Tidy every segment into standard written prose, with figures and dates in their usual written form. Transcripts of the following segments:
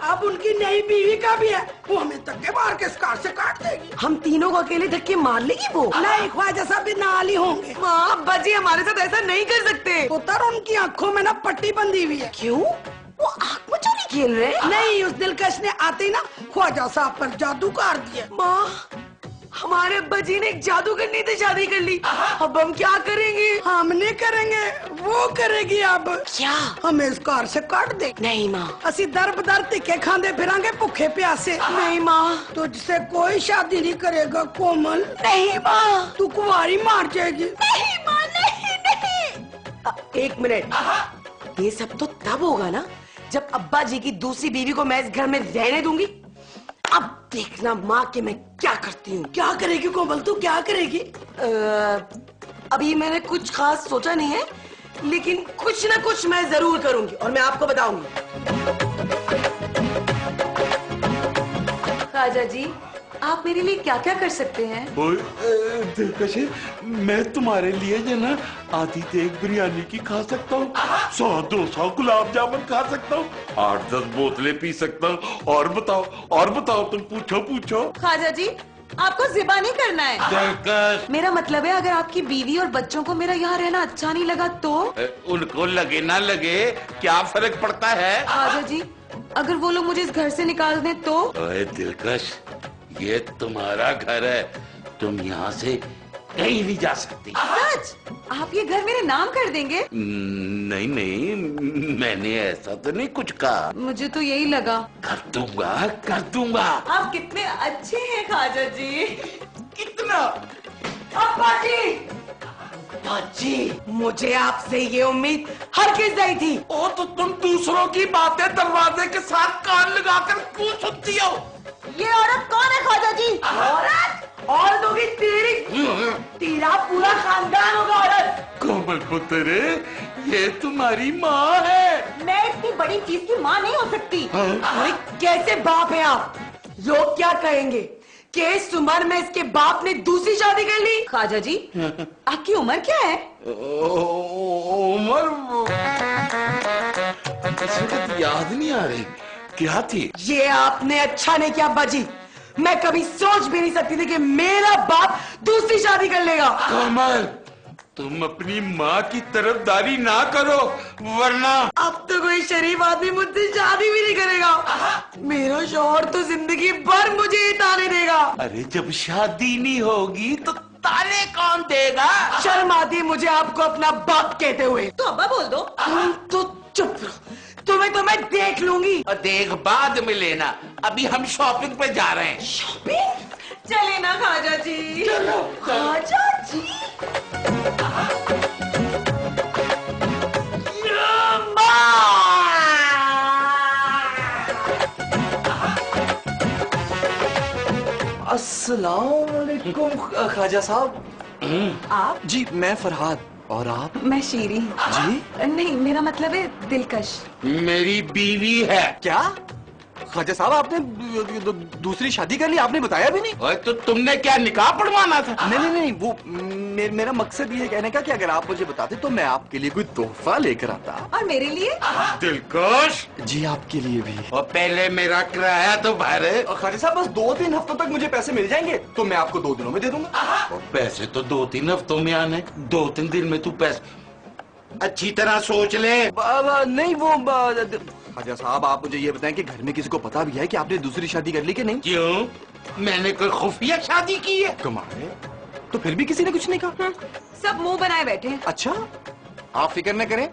अब उनकी नई बीवी का भी है, वो हमें धक्के मार के कार से काट देगी। हम तीनों को अकेले धक्के मार लेगी वो? नहीं, ख्वाजा साहब भी नाल ही होंगे। माँ अब्बा जी हमारे साथ ऐसा नहीं कर सकते। पुत्र, उनकी आँखों में ना पट्टी बंधी हुई है। क्यों? वो आँख में चोरी खेल रहे? नहीं, उस दिलकश ने आते ही ना ख्वाजा साहब पर जादू कर दिया। माँ हमारे अब्बा जी ने एक जादूगरनी से शादी कर ली, अब हम क्या करेंगे? हम नहीं करेंगे, वो करेगी। अब क्या? हमें इस कार से काट दे। नहीं माँ, असी दर बदर तिखे खांदे फिरांगे भूखे प्यासे। नहीं माँ, तुझसे कोई शादी नहीं करेगा कोमल। नहीं माँ, तू कुंवारी मार जाएगी। नहीं माँ, नहीं नहीं। एक मिनट, ये सब तो तब होगा ना जब अब्बा जी की दूसरी बीवी को मैं इस घर में रहने दूंगी। अब देखना माँ कि मैं क्या करती हूँ। क्या करेगी कोमल, तू क्या करेगी? अभी मैंने कुछ खास सोचा नहीं है, लेकिन कुछ ना कुछ मैं जरूर करूंगी और मैं आपको बताऊंगी। ख्वाजा जी, आप मेरे लिए क्या क्या कर सकते हैं? दिलकश, मैं तुम्हारे लिए जो ना आधी देग बिरयानी की खा सकता हूँ, 100-200 गुलाब जामुन खा सकता हूँ, 8-10 बोतलें पी सकता हूँ। और बताओ तुम पूछो। ख्वाजा जी, आपको ज़िबा नहीं करना है। दिलकश, मेरा मतलब है, अगर आपकी बीवी और बच्चों को मेरा यहाँ रहना अच्छा नहीं लगा तो? उनको लगे ना लगे क्या फर्क पड़ता है? ख्वाजा जी, अगर वो लोग मुझे इस घर से निकाल दें तो? ओए दिलकश, ये तुम्हारा घर है, तुम यहाँ से कहीं नहीं जा सकती। सच? आप ये घर मेरे नाम कर देंगे? नहीं, मैंने ऐसा तो नहीं कुछ कहा। मुझे तो यही लगा। कर दूंगा। आप कितने अच्छे हैं ख्वाजा जी। कितना? अब्बा जी, मुझे आपसे ये उम्मीद हर किस नहीं थी। ओ तो तुम दूसरों की बातें दरवाजे के साथ कान लगाकर क्यों सुनती हो? ये औरत कौन है ख्वाजा जी? औरत? औरत होगी तेरी, तेरा पूरा खानदान होगा औरत। कोमल पुत्र, ये तुम्हारी माँ है। मैं इतनी बड़ी चीज की माँ नहीं हो सकती। अरे कैसे बाप है आप? लोग क्या कहेंगे कि इस उम्र में इसके बाप ने दूसरी शादी कर ली? ख्वाजा जी, आपकी उम्र क्या है? उम्र इस वक्त याद नहीं आ रही। क्या थी? ये आपने अच्छा नहीं किया अब्बा जी। मैं कभी सोच भी नहीं सकती थी कि मेरा बाप दूसरी शादी कर लेगा। कोमल, तुम अपनी माँ की तरफदारी ना करो, वरना अब तो कोई शरीफ आदमी मुझसे शादी भी नहीं करेगा। मेरा शौहर तो जिंदगी भर मुझे ही ताने देगा। अरे जब शादी नहीं होगी तो ताने कौन देगा? शर्म आती है मुझे आपको अपना बाप कहते हुए। तो अब्बा बोल दो। तुम तो चुप रहो, तुम्हें तो मैं देख लूंगी। और देख बाद में लेना, अभी हम शॉपिंग पे जा रहे हैं। शॉपिंग? चले ना ख्वाजा जी। चलो। ख्वाजा जी, अस्सलामुअलैकुम ख्वाजा साहब। आप? जी मैं फरहाद, और आप? मैं शीरी। जी? नहीं, मेरा मतलब है दिलकश। मेरी बीवी है। क्या ख्वाजा साहब, आपने दूसरी शादी कर ली, आपने बताया भी नहीं? ओए तो तुमने क्या निकाह पढ़वाना था? नहीं, वो मेरा मकसद ये कहने का कि अगर आप मुझे बताते तो मैं आपके लिए कोई तोहफा लेकर आता। और मेरे लिए? दिलकश जी आपके लिए भी। और पहले मेरा किराया तो भर। ख्वाजा साहब, बस 2-3 हफ्तों तक मुझे पैसे मिल जाएंगे तो मैं आपको 2 दिनों में दे दूंगा। और पैसे तो 2-3 हफ्तों में आने, 2-3 दिन में तू पैसे अच्छी तरह सोच ले। नहीं वो ख्वाजा साहब, आप मुझे ये बताएं कि घर में किसी को पता भी है कि आपने दूसरी शादी कर ली कि नहीं? क्यों? मैंने कोई खुफिया शादी की है? कमाल है, तो फिर भी किसी ने कुछ नहीं कहा? सब मुंह बनाए बैठे हैं। अच्छा, आप फिक्र न करें,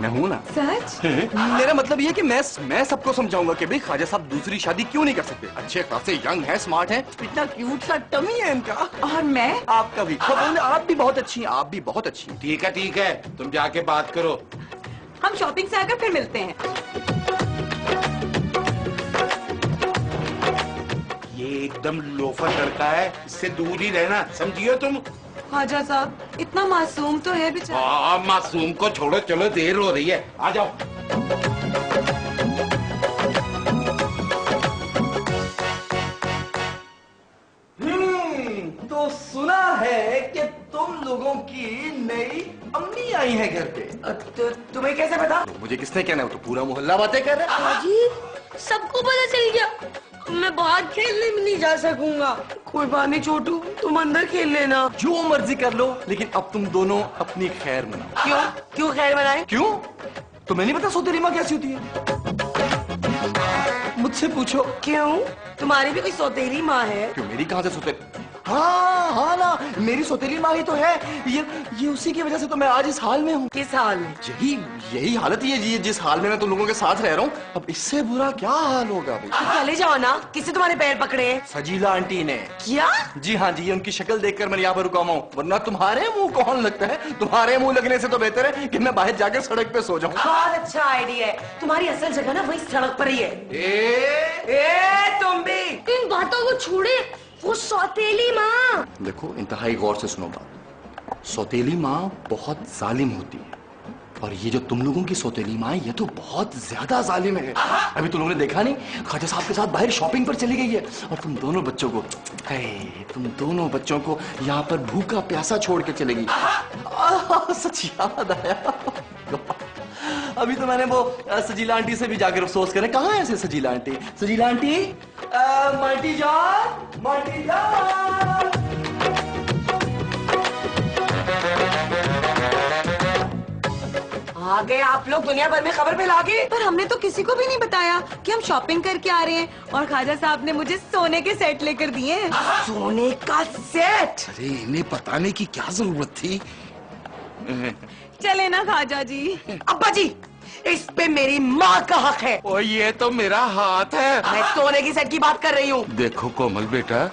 मैं हूं ना। सच? मेरा मतलब ये कि मैं सबको समझाऊंगा कि भाई ख्वाजा साहब दूसरी शादी क्यों नहीं कर सकते। अच्छे खासे यंग है, स्मार्ट है, इतना क्यूट सा टमी है इनका। और मैं? आपका भी। आप भी बहुत अच्छी हैं, आप भी बहुत अच्छी हैं। ठीक है, तुम जाके बात करो। हम शॉपिंग से आकर फिर मिलते हैं। ये एकदम लोफर लड़का है, इससे दूर ही रहना, समझियो तुम। ख्वाजा साहब, इतना मासूम तो है बेचारा। हाँ, मासूम को छोड़ो, चलो देर हो रही है, आ जाओ। तो सुना है कि तुम लोगों की नई अम्मी आई है घर पे। तुम्हें कैसे पता? तो मुझे किसने कहना है, वो तो पूरा मोहल्ला बातें कर रहा है। जी, सबको पता मैं बाहर खेलने भी नहीं जा सकूंगा। कोई बात नहीं छोटू, तुम अंदर खेल लेना। जो मर्जी कर लो, लेकिन अब तुम दोनों अपनी खैर मनाओ। क्यों क्यों खैर बनाए? क्यों? तुम्हें नहीं पता सौतेली माँ कैसी होती है? मुझसे पूछो। क्यों, तुम्हारी भी कोई सौतेली माँ है? क्यों, मेरी कहां से सौतेली? हाँ हाँ ना, मेरी सौतेली माँ ही तो है। ये उसी की वजह से तो मैं आज इस हाल में हूँ। किस हाल में? यही हालत ही है जी, जिस हाल में मैं तुम लोगों के साथ रह रहा हूँ। अब इससे बुरा क्या हाल होगा भाई? तो चले जाओ ना, किसने तुम्हारे पैर पकड़े हैं? सजीला आंटी ने। क्या? जी हाँ जी, उनकी शक्ल देखकर मैं यहाँ पर रुका हूँ, वरना तुम्हारे मुंह कौन लगता है? तुम्हारे मुंह लगने से तो बेहतर है कि मैं बाहर जाकर सड़क पे सो जाऊँ। बहुत अच्छा आइडिया है। तुम्हारी असल जगह ना वही सड़क पर ही है। तुम भी इन बातों को छोड़े, वो सौतेली माँ। देखो, इंतहाई गौर से सुनो बात। सौतेली माँ बहुत जालिम होती है, और ये जो तुम लोगों की सौतेली माँ है, ये तो बहुत ज्यादा जालिम है। अभी तुम लोगों ने देखा नहीं, ख्वाजा साहब के साथ बाहर शॉपिंग पर चली गई है, और तुम दोनों बच्चों को यहाँ पर भूखा प्यासा छोड़ के चलेगी। सच याद आया, अभी तो मैंने वो सजीला आंटी से भी जाकर अफसोस करें। कहाँ है ऐसे सजीला आंटी? सजीला आंटी, मांटी जान, मांटी जान। आ गए आप लोग दुनिया भर में खबर फैला के। पर हमने तो किसी को भी नहीं बताया कि हम शॉपिंग करके आ रहे हैं, और ख्वाजा साहब ने मुझे सोने के सेट लेकर दिए हैं। सोने का सेट? अरे इन्हें बताने की क्या जरूरत थी? चले ना ख्वाजा जी। अब्बा जी, इस पे मेरी माँ का हक है। और ये तो मेरा हाथ है। मैं सोने की सेट की बात कर रही हूँ। देखो कोमल बेटा,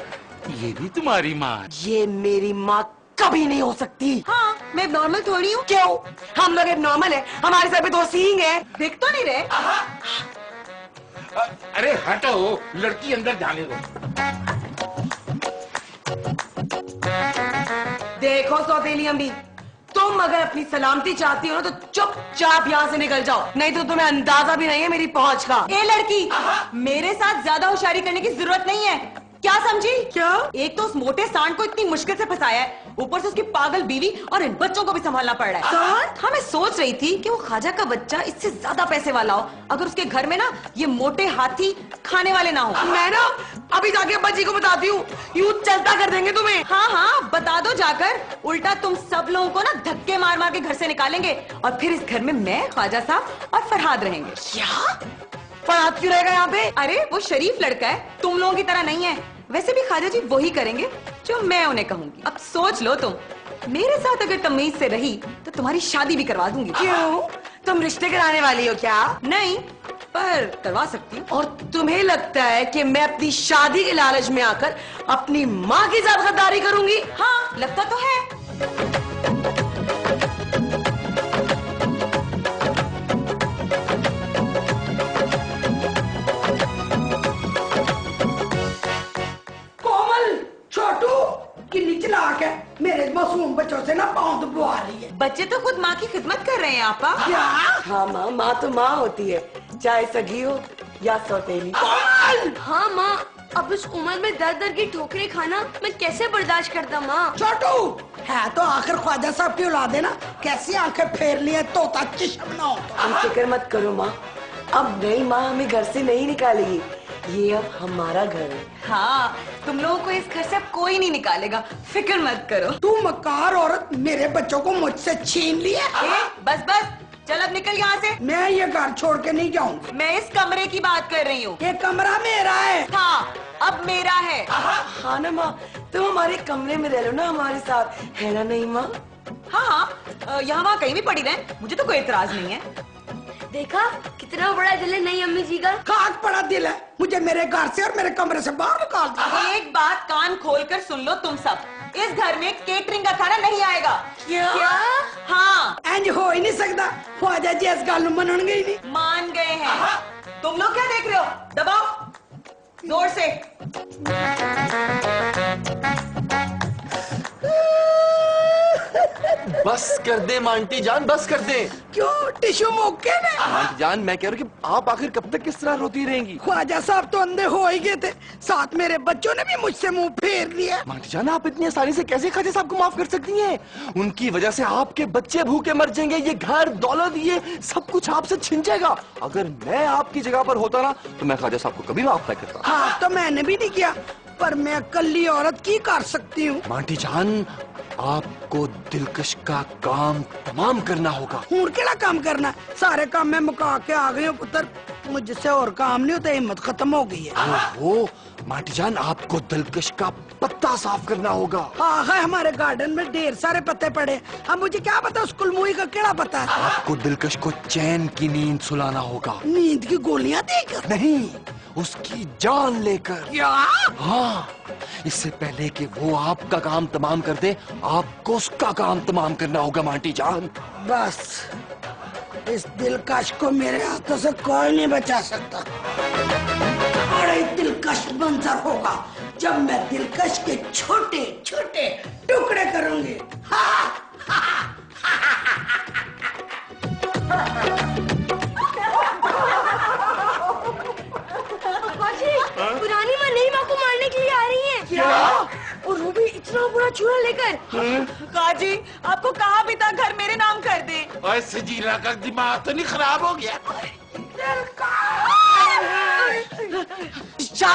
ये भी तुम्हारी माँ है। ये मेरी माँ कभी नहीं हो सकती। हाँ, मैं नॉर्मल थोड़ी हूँ। क्यों? हम लोग नॉर्मल है, हमारे सर पे 2 सींग है। देख तो नहीं रहे? अरे हटो, लड़की अंदर जाने दो। देखो सौतेली अम्मी, तुम अगर अपनी सलामती चाहती हो ना, तो चुपचाप यहाँ से निकल जाओ, नहीं तो तुम्हें अंदाजा भी नहीं है मेरी पहुंच का। ए लड़की, मेरे साथ ज्यादा होशियारी करने की जरूरत नहीं है। क्या समझी? क्या? एक तो उस मोटे सांड को इतनी मुश्किल से फंसाया है, ऊपर से उसकी पागल बीवी और इन बच्चों को भी संभालना पड़ रहा है। सांड? हाँ, मैं सोच रही थी कि वो ख्वाजा का बच्चा इससे ज्यादा पैसे वाला हो, अगर उसके घर में ना ये मोटे हाथी खाने वाले ना हो। मैं ना अभी जाके अब्बा जी को बताती हूँ, यूं चलता कर देंगे तुम्हें। हाँ हाँ, बता दो जाकर। उल्टा तुम सब लोगों को ना धक्के मार मार के घर से निकालेंगे, और फिर इस घर में मैं, ख्वाजा साहब और फरहाद रहेंगे। क्या? फरहाद क्यों रहेगा यहाँ पे? अरे वो शरीफ लड़का है, तुम लोगों की तरह नहीं है। वैसे भी ख्वाजा जी वही करेंगे जो मैं उन्हें कहूंगी। अब सोच लो, तुम मेरे साथ अगर तमीज से रही तो तुम्हारी शादी भी करवा दूंगी। क्यों? तुम रिश्ते कराने वाली हो क्या? नहीं, पर करवा सकती हूँ। और तुम्हें लगता है कि मैं अपनी शादी के लालच में आकर अपनी माँ की साथ गद्दारी करूंगी? हाँ, लगता तो है। कोमल, छोटू कि निचला आके मेरे मासूम बच्चों से ना पाँव दबवा रही है। बच्चे तो खुद माँ की खिदमत कर रहे हैं आपा। क्या? हाँ माँ, माँ तो माँ होती है, चाहे सगी हो या सौतेली। हाँ माँ, अब इस उम्र में दर दर की ठोकरें खाना मैं कैसे बर्दाश्त करता माँ। छोटू है तो आखिर ख्वाजा साहब की औलाद है ना, कैसी आंखें फेर ली है, तोता चिशम ना हो तो। तुम फिक्र मत करो माँ, अब नई माँ हमें घर से नहीं निकालेगी, ये अब हमारा घर है। हाँ, तुम लोगों को इस घर से अब कोई नहीं निकालेगा, फिक्र मत करो। तू मकार औरत, मेरे बच्चों को मुझसे छीन लिया। बस बस, चल अब निकल यहाँ से। मैं ये घर छोड़ के नहीं जाऊंगी। मैं इस कमरे की बात कर रही हूँ। ये कमरा मेरा है। हाँ, अब मेरा है। हाँ ना माँ, तुम हमारे कमरे में रह लो ना हमारे साथ, है ना नहीं माँ? हाँ हाँ, यहाँ वहाँ कहीं भी पड़ी रहे, मुझे तो कोई एतराज नहीं है। देखा कितना बड़ा दिल है नई अम्मी जी का। खाक पड़ा दिल है, मुझे मेरे घर से और मेरे कमरे से बाहर निकाल दो। एक बात कान खोलकर सुन लो तुम सब, इस घर में केटरिंग का खाना नहीं आएगा। क्या? हाँ, इंज हो ही नहीं सकता, ख्वाजा जी इस गल मनन गई नहीं। मान गए हैं। तुम लोग क्या देख रहे हो? दबाओ जोर से। बस कर दे मांटी जान, बस कर दे। क्यों? टिश्यू मौके ने। मांटी जान, मैं कह रहा हूँ कि आप आखिर कब तक किस तरह रोती रहेंगी? ख्वाजा साहब तो अंधे हो ही गए थे, साथ मेरे बच्चों ने भी मुझसे मुंह फेर लिया। माटी जान, आप इतनी आसानी से कैसे ख्वाजा साहब को माफ कर सकती हैं? उनकी वजह से आपके बच्चे भूखे मर जाएंगे, ये घर दौलत ये सब कुछ आपसे छिन जाएगा। अगर मैं आपकी जगह पर होता ना तो मैं ख्वाजा साहब को कभी माफ नहीं करता। हाँ तो मैंने भी नहीं किया, पर मैं अकेली औरत की कर सकती हूँ। माटी जान, आपको दिलकश का काम तमाम करना होगा। हूं केड़ा काम करना है? सारे काम मैं मुका के आ गई हूँ पुत्र, मुझसे और काम नहीं होता, हिम्मत खत्म हो गई है। ओहो माटी जान, आपको दिलकश का पत्ता साफ करना होगा। हाँ है, हमारे गार्डन में ढेर सारे पत्ते पड़े, अब मुझे क्या पता उस कुलमुई का केड़ा पता है। आपको दिलकश को चैन की नींद सुलाना होगा। नींद की गोलियां देकर? नहीं, उसकी जान लेकर। क्या? हाँ, इससे पहले कि वो आपका काम तमाम कर दे, आपको उसका काम तमाम करना होगा माटी जान। बस इस दिलकश को मेरे हाथों से कोई नहीं बचा सकता। बड़े दिलकश मंजर होगा जब मैं दिलकश के छोटे छोटे टुकड़े करूंगी। पुरानी माँ नई माँ को मारने के लिए आ रही है। क्या? और वो भी इतना बड़ा चूल्हा लेकर। काजी, आपको कहा भी था घर मेरे नाम कर दे। और सजीला का दिमाग तो नहीं खराब हो गया?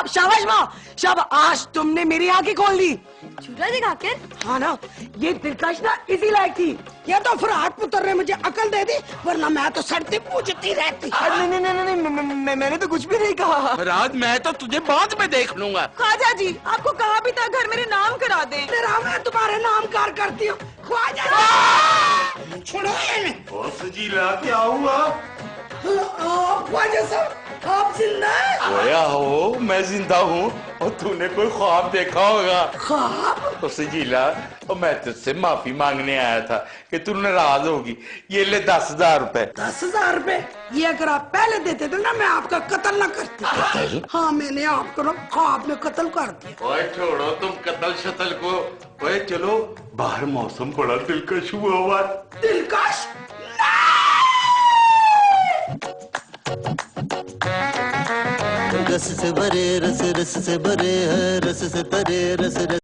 शाबाश माँ, शाबाश, आज तुमने मेरी आंखें खोल दी। चूल्हा दिखाकर? हाँ ना, ये दिलकश ना इसी लायक थी। ये तो फरहाद पुत्र ने मुझे अकल दे दी, वरना मैं तो सड़ती पूछती रहती। नहीं नहीं नहीं नहीं, मैंने तो कुछ भी नहीं कहा। राज, मैं तो तुझे बाद में देख लूंगा। ख्वाजा जी, आपको कहा भी था घर मेरे नाम करा दें। तेरा मैं तुम्हारे नाम कार करती हूँ। ख्वाजा छोड़ो इन्हें। और सजीला क्या हुआ? ख्वाजा साहब आप जिंदा हैं? ओया हो, मैं जिंदा हूँ और तूने कोई ख्वाब देखा होगा। ख्वाब? तो सजीला, और मैं तुझसे माफी मांगने आया था कि तू नाराज होगी। ये ले 10,000 रुपए। 10,000 रुपए? ये अगर आप पहले देते थे ना, मैं आपका कत्ल न करती। कत्ल? हाँ, मैंने आपको ना ख्वाब में कत्ल कर दिया। ओए छोड़ो तुम कत्ल शतल को। ओए चलो, बाहर मौसम बड़ा दिलकश हुआ हुआ। दिलकश? रस से भरे, रस रस से भरे है, रस से तरे, रस रस